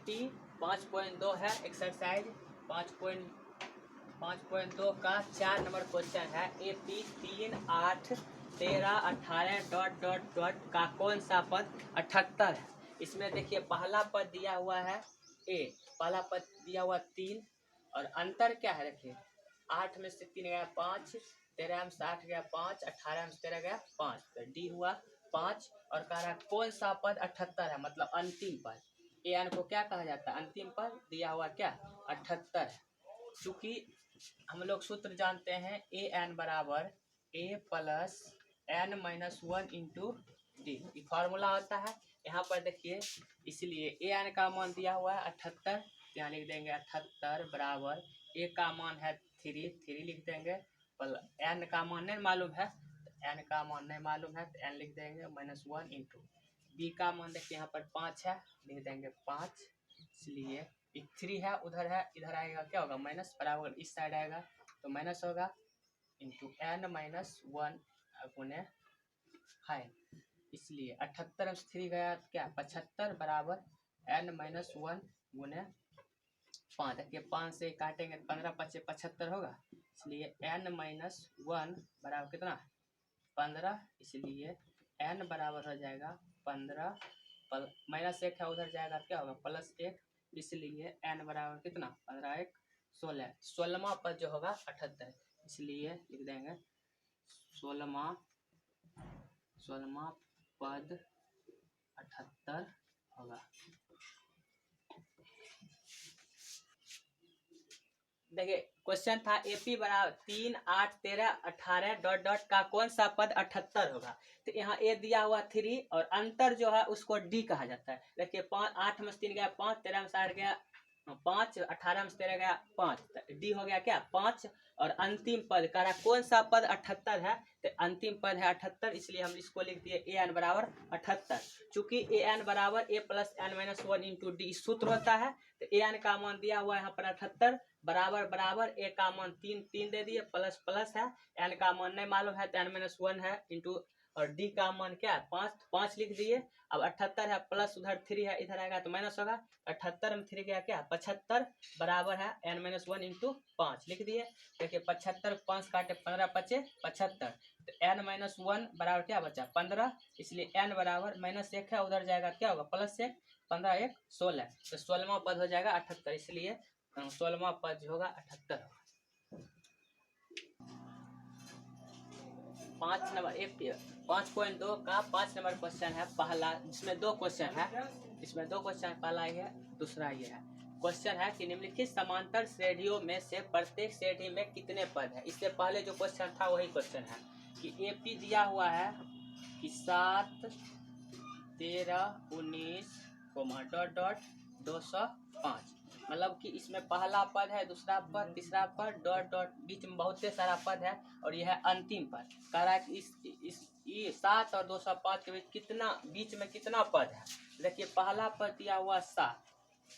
AP 5.2 है exercise 5.2 का 4 number question है। AP 3, 8, 13, 18 डॉट डॉट डॉट का कौन सा पद 78 है। इसमें देखिए पहला पद दिया हुआ है A, पहला पद दिया हुआ 3 और अंतर क्या है देखिए 8 में से 3 गया 5, 13 में से 8 गया 5, 18 में से 13 गया 5, तो D हुआ 5 और कह रहा कौन सा पद 78 है, मतलब अंतिम पद। an को क्या कहा जाता है, अंतिम पद दिया हुआ क्या 78 है। चूंकि हम लोग सूत्र जानते हैं an बराबर a plus n minus 1 into D, formula होता है। यहाँ पर देखिए इसलिए an का मान दिया हुआ है 78, यहाँ लिख देंगे 78 बराबर a का मान है 3 लिख देंगे, n का मान नहीं मालूम है तो n का मान नहीं मालूम है तो n लिख देंगे माइनस 1 इंटू b का मान देखिए यहाँ पर 5 है, लिख देंगे 5, इसलिए 3 है उधर है, इधर आएगा क्या होगा माइनस, बराबर इस साइड आएगा तो माइनस होगा इंटू n माइनस 1 गुने 5, इसलिए 78 में 3 गया तो क्या 75 बराबर n माइनस 1 गुने 5, देखिए 5 से काटेंगे 15 5 75 होगा, इसलिए n माइनस 1 बराबर कितना 15, इसलिए n बराबर हो जाएगा 15 माइनस 1 है उधर जाएगा क्या होगा प्लस 1, इसलिए n बराबर कितना 15 1 16, 16वां पद जो होगा 78, इसलिए लिख देंगे 16वां पद 78 होगा। देखिए क्वेश्चन था AP बराबर 3, 8, 13, 18 डॉट डॉट का कौन सा पद 78 होगा। तो यहाँ A दिया हुआ 3 और अंतर जो है उसको D कहा जाता है। देखिए 8 में से 3 गया 5, 13 में से 8 गया 5, 18 में से 13 गया 5, तो D हो गया क्या 5 और अंतिम पद कह रहा कौन सा पद 78 है, तो अंतिम पद है 78, इसलिए हम इसको लिख दिए an बराबर 78। चूंकि an बराबर a plus n minus 1 into D सूत्र होता है, तो an का मान दिया हुआ है यहाँ पर 78 बराबर बराबर a का मान 3 दे दिए प्लस प्लस है, n का मान नहीं मालूम है तो n माइनस 1 है इंटू और d का मान क्या है 5 लिख दिए। अब 78 है प्लस उधर 3 है इधर आएगा तो माइनस होगा, 78 में 3 गया क्या 75 बराबर है n माइनस 1 इंटू 5 लिख दिए। देखिए 75 5 काटे 15 5 75, तो n माइनस 1 बराबर क्या बचा 15, इसलिए n बराबर माइनस 1 है उधर जाएगा क्या होगा प्लस 1, 15 1 16, तो 16वां पद हो जाएगा 78, इसलिए 16वां पद जो होगा 78 होगा। 5 नंबर 5.2 का 5 नंबर क्वेश्चन है पहला, इसमें 2 क्वेश्चन है, पहला ये है दूसरा ये है। क्वेश्चन है कि निम्नलिखित समांतर श्रेणियों में से प्रत्येक श्रेणी में कितने पद है। इससे पहले जो क्वेश्चन था वही क्वेश्चन है कि AP दिया हुआ है कि 7, 13, 19 डॉट डॉट 205, मतलब कि इसमें पहला पद है, दूसरा पद, तीसरा पद डॉट डॉट बीच में बहुत सारा पद है और यह है अंतिम पद। कह रहा है कि इस 7 और 205 के बीच में कितना पद है। देखिए पहला पद दिया हुआ 7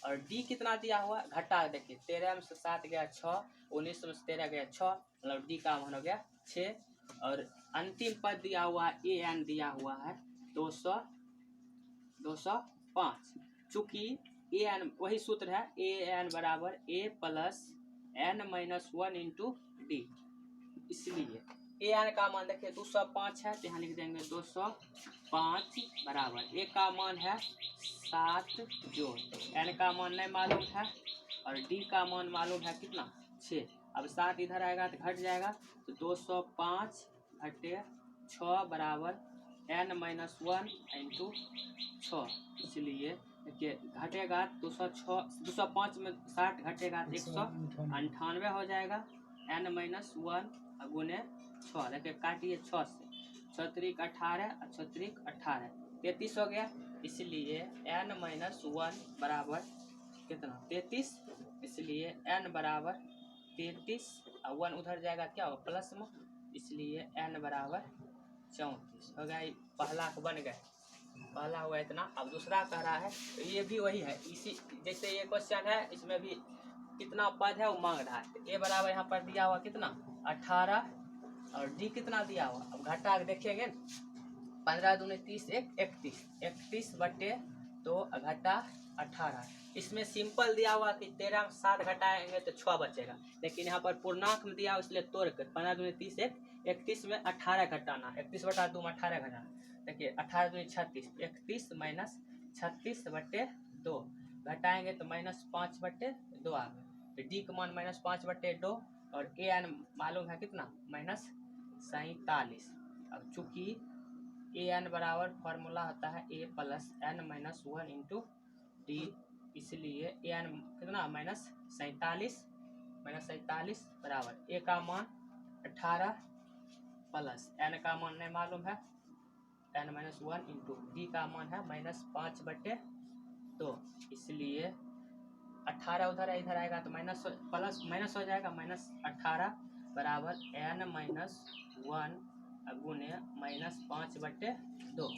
और D कितना दिया हुआ घटा, देखिए 13 में से 7 गया 6, 19 में से 13 गया 6, मतलब D का मान हो गया 6 और अंतिम पद दिया हुआ an दिया हुआ है 205। चूंकि an वही सूत्र है an बराबर a plus n minus 1 into D, इसलिए an का मान देखिए 205 है तो यहाँ लिख देंगे 205 बराबर a का मान है 7 जोड़ n का मान नहीं मालूम है और d का मान मालूम है कितना 6। अब 7 इधर आएगा तो घट जाएगा, तो 205 घटे 6 बराबर n माइनस 1 इंटू 6, इसलिए देखिए घटेगा 205 में 60 घटेगा तो 198 हो जाएगा n माइनस 1 गुने 6, देखिए काटिए 6 से 6 3 18 और 6 3 18 33 हो गया, इसलिए n माइनस 1 बराबर कितना 33, इसलिए n बराबर 33 और 1 उधर जाएगा क्या होगा प्लस में, इसलिए n बराबर 34 हो गया। पहला बन गया, पहला हुआ इतना। अब दूसरा कह रहा है तो ये भी वही है, इसी जैसे ये क्वेश्चन है इसमें भी कितना पद है वो मांग रहा है। ए बराबर यहाँ पर दिया हुआ कितना 18 और डी कितना दिया हुआ, अब घटा के देखेंगे 15 दूनी 30 1 31 बटे 2 घटा 18। इसमें सिंपल दिया हुआ कि 13 में 7 घटाएंगे तो 6 बचेगा, लेकिन यहाँ पर पूर्णांक में दिया इसलिए तोड़ कर 15 दूनी 30, 31 में 18 घटाना, 31 बटा 2 में 18 घटाना। देखिए 18 दूनी 36, 31 माइनस 36 बटे 2 घटाएंगे तो -5/2 आ गया। तो डी का मान -5/2 और ए एन मालूम है कितना -47। अब चूंकि ए एन बराबर फॉर्मूला होता है A plus N minus 1 into D, इसलिए ए एन कितना -47 बराबर ए का मान 18 प्लस एन का मान नहीं मालूम है एन माइनस 1 इंटू डी का मान है -5/2, इसलिए 18 उधर इधर आएगा तो माइनस हो जाएगा, -18 बराबर एन माइनस 1 गुने -5/2।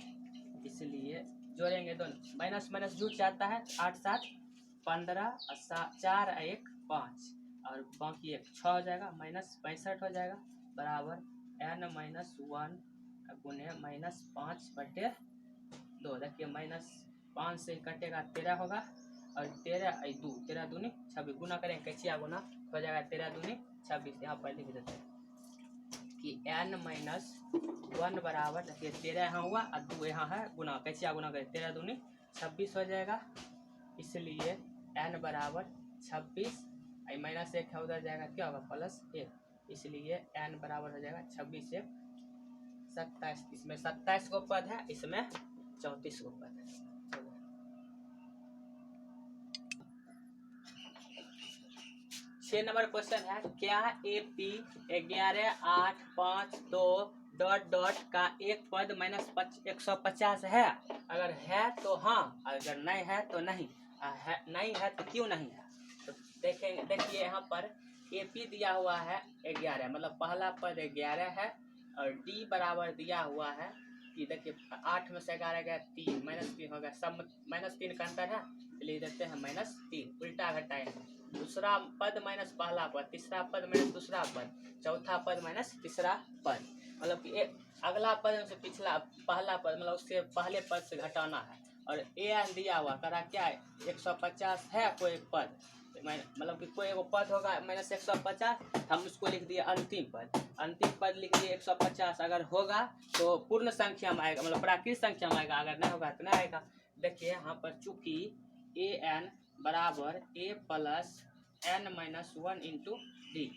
इसलिए जोड़ेंगे दोनों, माइनस माइनस जुट जाता है, 8 7 15 और 4 1 5 और बाकी 1 6 हो जाएगा, -65 हो जाएगा बराबर एन माइनस 1 गुने -5/2। देखिए -5 से कटेगा 13 होगा और 13 दूनी 26 गुना करेंगे, कैचिया गुना हो जाएगा 13 दूनी 26। यहाँ पर लिख देते हैं कि n माइनस 1 बराबर, देखिए 13 यहाँ हुआ और 2 यहाँ है, गुना कैचिया गुना करें 13 दूनी 26 हो जाएगा, इसलिए n बराबर 26 -1 है उधर जाएगा, क्या होगा +1, इसलिए n बराबर हो जाएगा 26 1 27। इसमें 27 को पद है, इसमें 34 को पद है। 6 नंबर क्वेश्चन है, क्या AP 11 8 5 2 ... का एक पद -150 है? अगर है तो हाँ, अगर नहीं है तो नहीं, नहीं है तो क्यों नहीं है? तो देखेंगे, देखिए यहाँ पर AP दिया हुआ है 11, मतलब पहला पद 11 है और D बराबर दिया हुआ है कि देखिए 8 में से 11 गया 3, -3 हो गया, सब -3 का अंतर है, ले देते हैं -3, उल्टा घटाएंगे, दूसरा पद माइनस पहला पद, तीसरा पद माइनस दूसरा पद, चौथा पद माइनस तीसरा पद, मतलब कि एक अगला पद से पिछला पहला पद, मतलब उससे पहले पद से घटाना है। और ए एन दिया हुआ करा क्या है 150 है कोई पद, मतलब कि कोई वो पद होगा -150, हम उसको लिख दिए अंतिम पद लिख दिए 150। अगर होगा तो पूर्ण संख्या में आएगा, मतलब प्राकृत संख्या में आएगा, अगर नहीं होगा तो नहीं आएगा। देखिए यहाँ पर चूंकि ए एन बराबर A plus N minus 1 into D,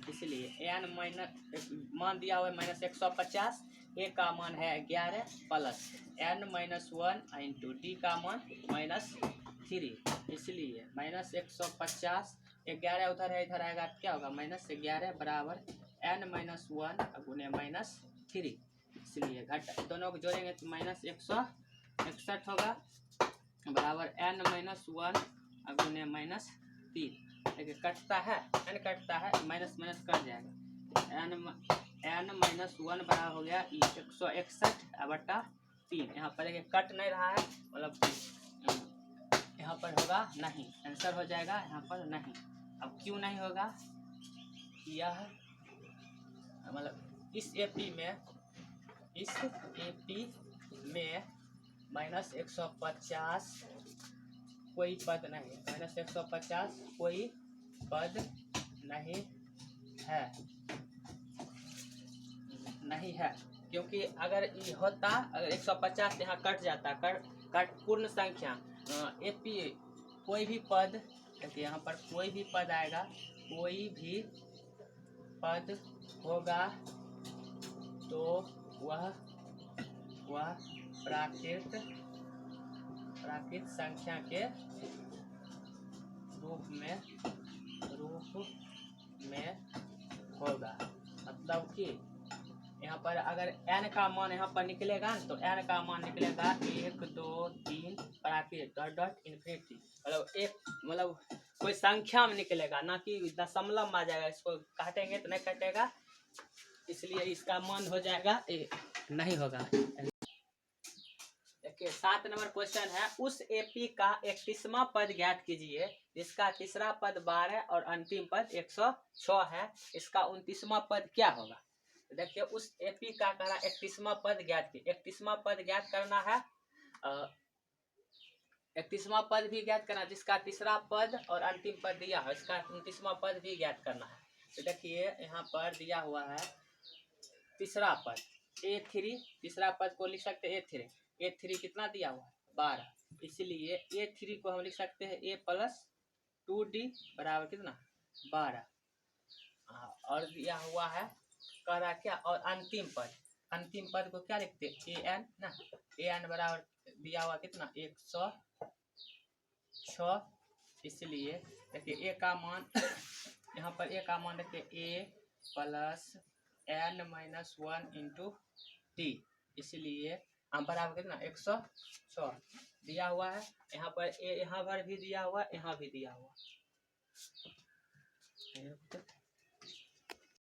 इसलिए एन माइनस मान दिया हुआ है -150, ए का मान है 11 plus N minus 1 into d का मान -3, इसलिए -150, 11 उधर है इधर आएगा, क्या होगा -11 बराबर एन माइनस 1 गुने -3, इसलिए घट दोनों को जोड़ेंगे तो -161 होगा बराबर एन माइनस 1 गुने -3। देखिए कटता है, एन कटता है, माइनस माइनस कट जाएगा, एन माइनस 1 बराबर हो गया 161/3। यहाँ पर देखिए कट नहीं रहा है, मतलब यहाँ पर होगा नहीं, आंसर हो जाएगा यहाँ पर नहीं। अब क्यों नहीं होगा, यह मतलब इस एपी में -150 कोई पद नहीं, -150 कोई पद नहीं है, क्योंकि अगर ये होता, अगर 150 यहाँ कट जाता, कट पूर्ण संख्या एपी कोई भी पद, देखिए यहाँ पर कोई भी पद आएगा, कोई भी पद होगा तो वह प्राकृत संख्या के रूप में होगा। मतलब कि यहाँ पर अगर n का मान यहाँ पर निकलेगा तो n का मान निकलेगा 1 2 3 प्राकृत इन्फिनिटी, मतलब कोई संख्या में निकलेगा, ना कि दशमलव में आ जाएगा, इसको काटेंगे तो नहीं कटेगा, इसलिए इसका मान हो जाएगा नहीं होगा। देखिए 7 नंबर क्वेश्चन है, उस एपी का 31वां पद ज्ञात कीजिए जिसका तीसरा पद 12 और अंतिम पद 106 है, इसका 29वां पद क्या होगा? देखिए उस एपी का करा 31वां पद ज्ञात की, 31वां पद ज्ञात करना है, 31वां पद भी ज्ञात करना, जिसका तीसरा पद और अंतिम पद दिया है इसका 29वां पद भी ज्ञात करना है। तो देखिए यहाँ पर दिया हुआ है तीसरा पद A3, तीसरा पद को लिख सकते हैं A3। A3 कितना दिया हुआ है 12, इसलिए A3 को हम लिख सकते हैं A प्लस 2D बराबर कितना 12। और दिया हुआ है कह रहा क्या, और अंतिम पद को क्या लिखते हैं AN ना, AN बराबर दिया हुआ कितना 106, इसलिए देखिए A का मान यहाँ पर A का मान देखिए A plus N minus 1 into T, इसलिए हम बराबर कितना 106 दिया हुआ है। यहाँ पर A यहाँ पर भी दिया हुआ, यहाँ भी दिया हुआ।